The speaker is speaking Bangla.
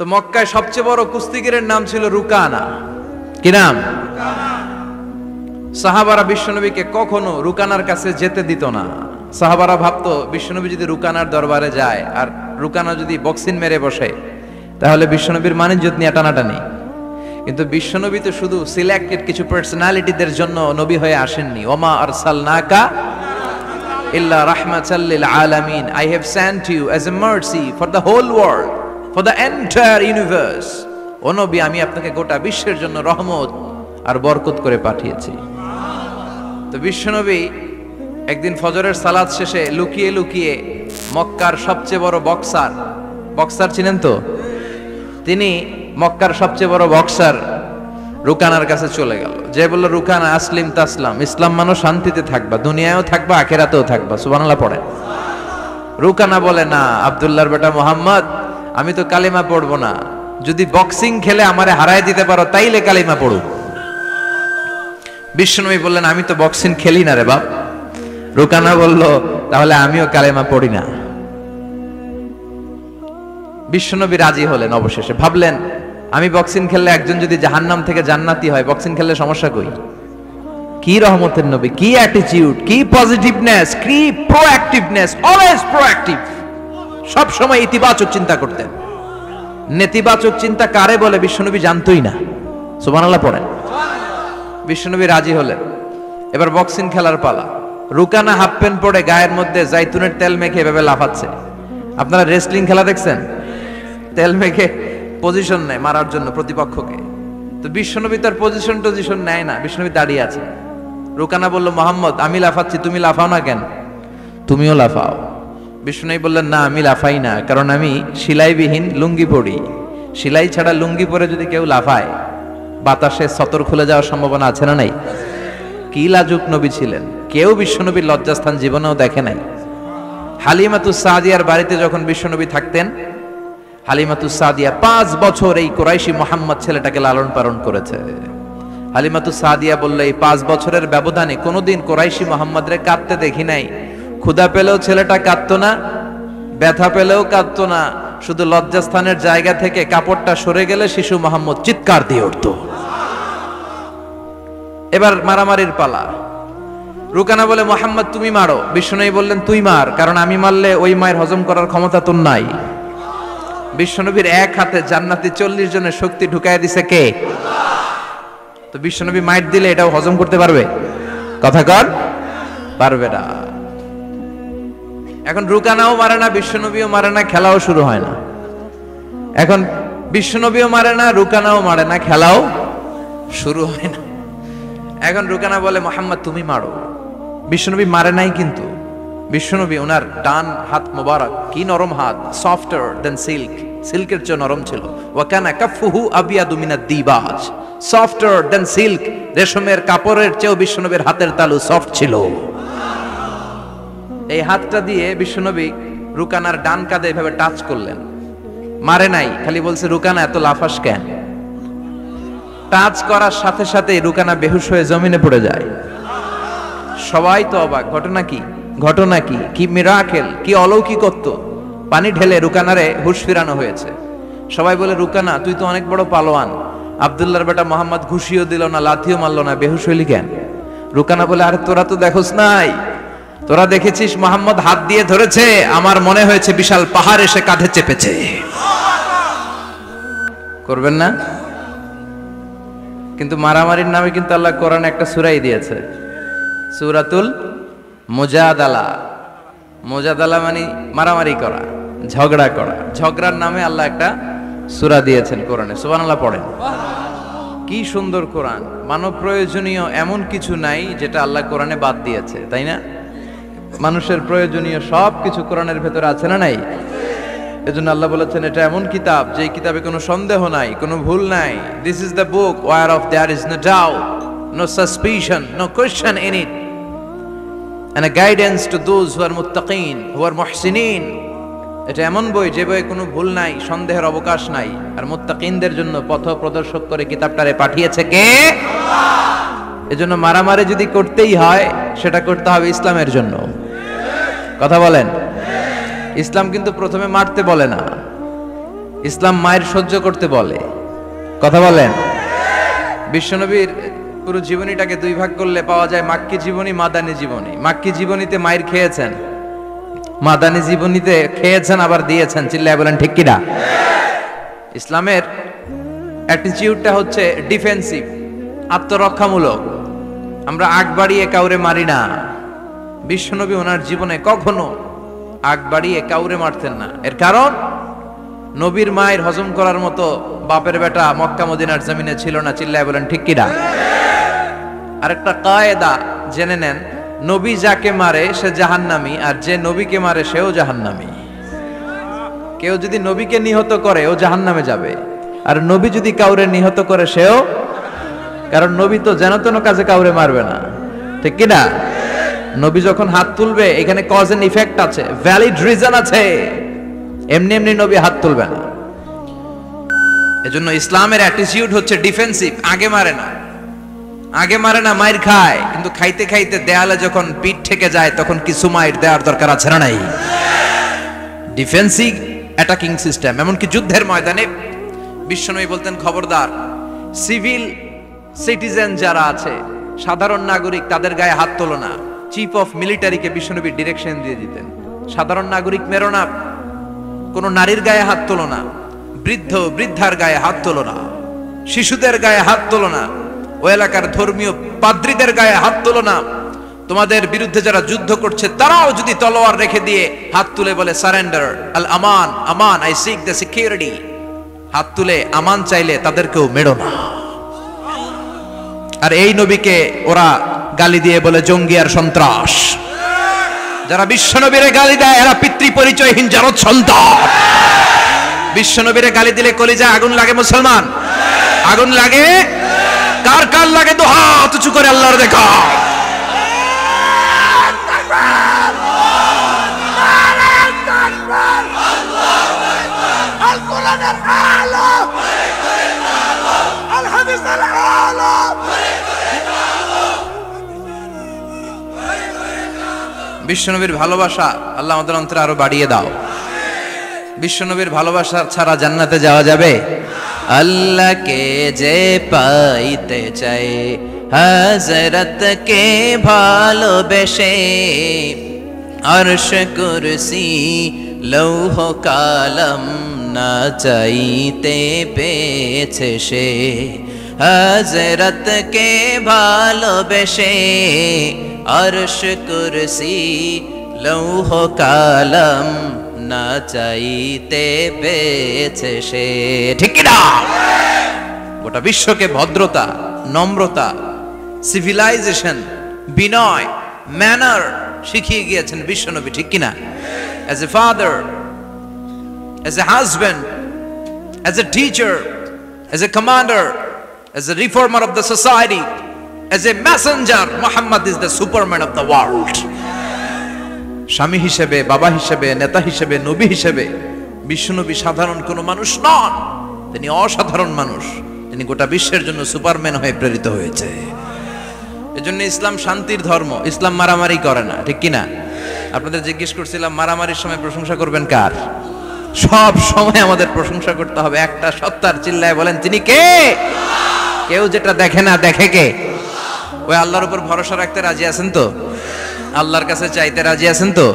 তো মক্কায় সবচেয়ে বড় কুস্তিগিরের নাম ছিল রুকানা। কি নাম? সাহাবারা বিশ্বনবীকে কখনো রুকানার কাছে যেতে দিত না। সাহাবারা ভাবতো বিশ্বনবী যদি রুকানার দরবারে যায় আর রুকানা যদি বক্সিং মেরে বসে তাহলে বিশ্বনবীর মানিজ্যত নিয়ে টানাটানি। কিন্তু বিশ্বনবী তো শুধু সিলেক্টেড কিছু পার্সোনালিটিদের জন্য নবী হয়ে আসেননি। ওমা আরসালনাকা ইল্লা রাহমাতাল লিল আলামিন, I have sent you as a mercy for the whole world, for the entire universe. ও নবী, আমি আপনাকে গোটা বিশ্বের জন্য রহমত আর বরকত করে পাঠিয়েছি। তো বিশ্বনবী একদিন ফজরের সালাত শেষে লুকিয়ে লুকিয়ে মক্কার সবচেয়ে বড় বক্সার চিনেন তো, তিনি মক্কার সবচেয়ে বড় বক্সার রুকানার কাছে চলে গেল। যে বলল, রুকানা আসলিম তাসলাম, ইসলাম মানো শান্তিতে থাকবা, দুনিয়ায়ও থাকবা আখিরাতেও থাকবা। সুবহানাল্লাহ পড়েন। রুকানা বলে, না আব্দুল্লাহর বেটা মোহাম্মদ, আমি তো কালিমা পড়বো না, যদি বক্সিং খেলে আমারে হারায় দিতে পারো তাইলে কালিমা পড়ু। বিশ্বনবী বললেন, আমি তো বক্সিং খেলি না রে বাপ। রুকানা বলল, তাহলে আমিও কালেমা পড়ি না। বিশ্বনবী রাজি হলেন। অবশেষে ভাবলেন, আমি বক্সিং খেললে একজন যদি জাহান্নাম থেকে জান্নাতি হয়, বক্সিং খেললে সমস্যা কই? কি রহমতের নবী, কি অ্যাটিটিউড, কি পজিটিভনেস, কি প্রোঅ্যাক্টিভনেস, অলওয়েজ প্রোঅ্যাক্টিভ। সব সময় ইতিবাচক চিন্তা করতেন। নেতিবাচক চিন্তা কারে বলে বিশ্বনবী জানতই না। সুবহানাল্লাহ পড়েন। বিশ্বনবী রাজি হলেন। এবার বক্সিং খেলার পালা। রুকানা হাফ প্যান্ট পরে গায়ের মধ্যে জাইতুনের তেল মেখে এভাবে লাফাচ্ছে। আপনারা রেসলিং খেলা দেখছেন? তেল মেখে পজিশন নেয় মারার জন্য প্রতিপক্ষকে। তো বিশ্বনবী তার পজিশন নেয় না, বিশ্বনবী দাঁড়িয়ে আছে। রুকানা বলল, মোহাম্মদ, আমি লাফাচ্ছি, তুমি লাফাও না কেন? তুমিও লাফাও। বিশ্বনবী বললেন, না আমি লাফাই না, কারণ আমি সেলাইবিহীন লুঙ্গি পরি। সেলাই ছাড়া লুঙ্গি পরে যদি কেউ লাফায়, বাতাসে সতর খুলে যাওয়ার সম্ভাবনা আছে না নাই? কি লাজুক নবী ছিলেন, কেউ বিশ্বনবীর লজ্জাস্থান জীবনেও দেখে নাই। হালিমাতুস সাদিয়ার বাড়িতে যখন বিশ্বনবী থাকতেন, হালিমাতুস সাদিয়া 5 বছর এই কুরাইশি মুহাম্মদ ছেলেটাকে লালন পালন করেছে। হালিমাতুস সাদিয়া বলল, এই 5 বছরের ব্যবধানে কোনোদিন কুরাইশি মুহাম্মদরে কাঁদতে দেখি নাই। ক্ষুধা পেলেও ছেলেটা কাঁদতো না, ব্যথা পেলেও কাঁদতো না, শুধু লজ্জাস্থানের জায়গা থেকে কাপড়টা সরে গেলে শিশু মুহাম্মদ চিৎকার দিয়ে উঠত। এবার মারামারির পালা। রুকানা বলে, মুহাম্মদ তুমি মারো। বিশ্বনবী বললেন, তুই মার, কারণ আমি মারলে ওই মায়ের হজম করার ক্ষমতা তোর নাই। বিশ্বনবীর এক হাতে জান্নাতি 40 জনের শক্তি ঢুকায় দিছে কে? তো বিশ্বনবী মাইট দিলে এটাও হজম করতে পারবে? কথা কর, পারবে না। এখন রুকানাও মারে না, বিশ্বনবীও মারে না, খেলাও শুরু হয় না। এখন বিশ্বনবীও মারে না, রুকানাও মারে না, খেলাও শুরু হয় না। এখন রুকানা বলে, মুহাম্মদ তুমি মারো। বিশ্বনবী মারে নাই, কিন্তু বিশ্বনবী ওনার ডান হাত মোবারক, কি নরম হাত, সফটার দেন সিল্ক, সিল্কের চেয়ে নরম ছিল। ওয়া কানা কাফুহু আবিয়াদু মিনাদ দিবাজ, সফটার দেন সিল্ক, রেশমের কাপড়ের চেয়েও বিশ্বনবীর হাতের তালু সফট ছিল। এই হাতটা দিয়ে বিশ্বনবী রুকানার ডান কাঁধে এভাবে টাচ করলেন। মারে নাই, খালি বলছে, রুকানা এত লাফাস কেন? টাচ করার সাথে সাথে রুকানা বেহুশ হয়ে জমিনে পড়ে যায়। সবাই তো অবাক, ঘটনা কি, ঘটনা কি, কি মিরাকেল, কি অলৌকিকত্ব। পানি ঢেলে রুকানারে হুশ ফিরানো হয়েছে। সবাই বলে, রুকানা তুই তো অনেক বড় পালোয়ান, আব্দুল্লাহর বেটা মোহাম্মদ ঘুষিও দিল না, লাথিও মারলো না, বেহুশ হইলি কেন? রুকানা বলে, আরে তোরা তো দেখোস নাই, তোরা দেখেছিস মোহাম্মদ হাত দিয়ে ধরেছে, আমার মনে হয়েছে বিশাল পাহাড় এসে কাঁধে চেপেছে। করবেন না? কিন্তু মারামারির নামে কিন্তু আল্লাহ কোরআনে একটা সূরাই দিয়েছে, সূরাতুল মুজাদালা। মুজাদালা মানে মারামারি করা, ঝগড়া করা। ঝগড়ার নামে আল্লাহ একটা সূরা দিয়েছেন কোরআনে। সুবহানাল্লাহ পড়েন। কি সুন্দর কোরআন। মানব প্রয়োজনীয় এমন কিছু নাই যেটা আল্লাহ কোরআনে বাদ দিয়েছে, তাই না? মানুষের প্রয়োজনীয় সব কিছু কোরআনের ভেতরে আছে না নাই? এজন্য আল্লাহ বলেছেন, এটা এমন কিতাব যে কিতাবে কোনো সন্দেহ নাই, কোনো ভুল নাই। This is the book whereof there is no doubt, no suspicion, no question in it, and a guidance to those who are muttaqin, who are muhsinin. এটা এমন বই যে বইয়ে কোনো ভুল নাই, সন্দেহের অবকাশ নাই, আর মুত্তাকিনদের জন্য পথ প্রদর্শক করে কিতাবটারে পাঠিয়েছে কে? আল্লাহ। এজন্য মারামারি যদি করতেই হয় সেটা করতে হবে ইসলামের জন্য। কথা বলেন। ইসলাম কিন্তু প্রথমে মারতে বলে না, ইসলাম মায়ের সহ্য করতে বলে, কথা বলেন। বিশ্বনবীর পুরো জীবনীটাকে দুই ভাগ করলে পাওয়া যায় মাক্কি জীবনী, মাদানী জীবনী। মাক্কি জীবনীতে মায়ের খেয়েছেন, মাদানী জীবনীতে খেয়েছেন আবার দিয়েছেন। চিল্লায় বলেন ঠিক কিনা? ইসলামের অ্যাটিটিউডটা হচ্ছে ডিফেন্সিভ, আত্মরক্ষামূলক। আমরা আগ বাড়িয়ে কাউরে মারি না। বিশ্বনবী ওনার জীবনে কখনো আগ বাড়িয়ে কাউরে মারতেন না। এর কারণ নবীর মায়ের হজম করার মতো বাপের বেটা মক্কা মদিনার জমিনে ছিল না। চিল্লায় বলেন ঠিক কিনা? আরেকটা কায়দা জেনে নেন, নবী যাকে মারে সে জাহান্নামী, আর যে নবীকে মারে সেও জাহান্নামী। কেউ যদি নবীকে নিহত করে ও জাহান্নামে যাবে, আর নবী যদি কাউরে নিহত করে সেও, কারণ নবী তো যেন তেন কাজে কাউরে মারবে না, ঠিক কিনা? নবী যখন হাত তুলবে এখানে কজ এন্ড ইফেক্ট আছে, ভ্যালিড রিজন আছে। এমনি এমনি নবী হাত তুলবে না। এজন্য ইসলামের অ্যাটিটিউড হচ্ছে ডিফেন্সিভ, আগে মারে না। আগে মারে না, মাইর খায়, কিন্তু খাইতে খাইতে দেয়ালে যখন পিঠ ঠেকে যায় তখন কিছু মাইর দেওয়ার দরকার আছে না নাই? Defensive attacking system. এমনকি যুদ্ধের ময়দানে বিশ্বনবী বলতেন, খবরদার, সিভিল সিটিজেন যারা আছে, সাধারণ নাগরিক, তাদের গায়ে হাত তোলো না। চিফ অফ মিলিটারিকে বিশ্বনবী ডিরেকশন দিয়ে দিতেন, সাধারণ নাগরিক মেরো না, কোন নারীর গায়ে হাত তোলো না, বৃদ্ধ বৃদ্ধার গায়ে হাত তোলো না, শিশুদের গায়ে হাত তোলো না, ও এলাকার ধর্মীয় পাদ্রীদের গায়ে হাত তোলো না। তোমাদের বিরুদ্ধে যারা যুদ্ধ করছে তারাও যদি তলোয়ার রেখে দিয়ে হাত তুলে বলে surrender, Al Aman, Aman, I sick the security, হাত তুলে আমান চাইলে তাদেরকেও মেরো না। আর এই নবীকে ওরা গালি দিয়ে বলে জঙ্গি আর সন্ত্রাস। যারা বিশ্বনবীরে গালি দেয় এরা পিতৃ পরিচয়হীন জারদ সন্তান। বিশ্বনবীরে গালি দিলে কলিজা আগুন লাগে মুসলমান, আগুন লাগে। কার কার লাগে তো হাত উঁচু করে আল্লাহর দেখা। বিশ্বনবীর ভালোবাসা আল্লাহ আমাদের অন্তরে আরো বাড়িয়ে দাও। বিশ্বনবীর ভালোবাসা ছাড়া জান্নাতে যাওয়া যাবে? আল্লাহকে যে পাইতে চাই হযরতকে ভালোবেসে, আরশ কুরসি লৌহ কালাম না চাইতে পেয়েছে সে। হযরতকে ভালোবেসে আরশ কুরসি লৌহ কালাম না চাইতে পেয়েছে সে, ঠিক কিনা? গোটা বিশ্বকে ভদ্রতা, নম্রতা, সিভিলাইজেশন, বিনয়, ম্যানার শিখিয়ে গিয়েছেন বিশ্বনবী, ঠিক কিনা? As a father, as a husband, as a teacher, as a commander, as a reformer of the society, as a messenger, Muhammad is the superman of the world. স্বামী হিসেবে, বাবা হিসেবে, নেতা হিসেবে, নবী হিসেবে বিশ্বনবী সাধারণ কোনো মানুষ নন, তিনি অসাধারণ মানুষ। তিনি গোটা বিশ্বের জন্য সুপারম্যান হয়ে প্রেরিত হয়েছে। এজন্য ইসলাম শান্তির ধর্ম, ইসলাম মারামারি করে না, ঠিক কিনা? আপনাদের জিজ্ঞেস করছিলাম মারামারির সময় প্রশংসা করবেন কার? সব সময় আমাদের প্রশংসা করতে হবে একটা সত্তার। চিল্লায় বলেন তিনি কে? কেউ যেটা দেখে না, দেখে কে? ওই আল্লাহর উপর ভরসা রাখতে রাজি আছেন তো? আল্লাহর কাছে চাইতে রাজি আছেন তো?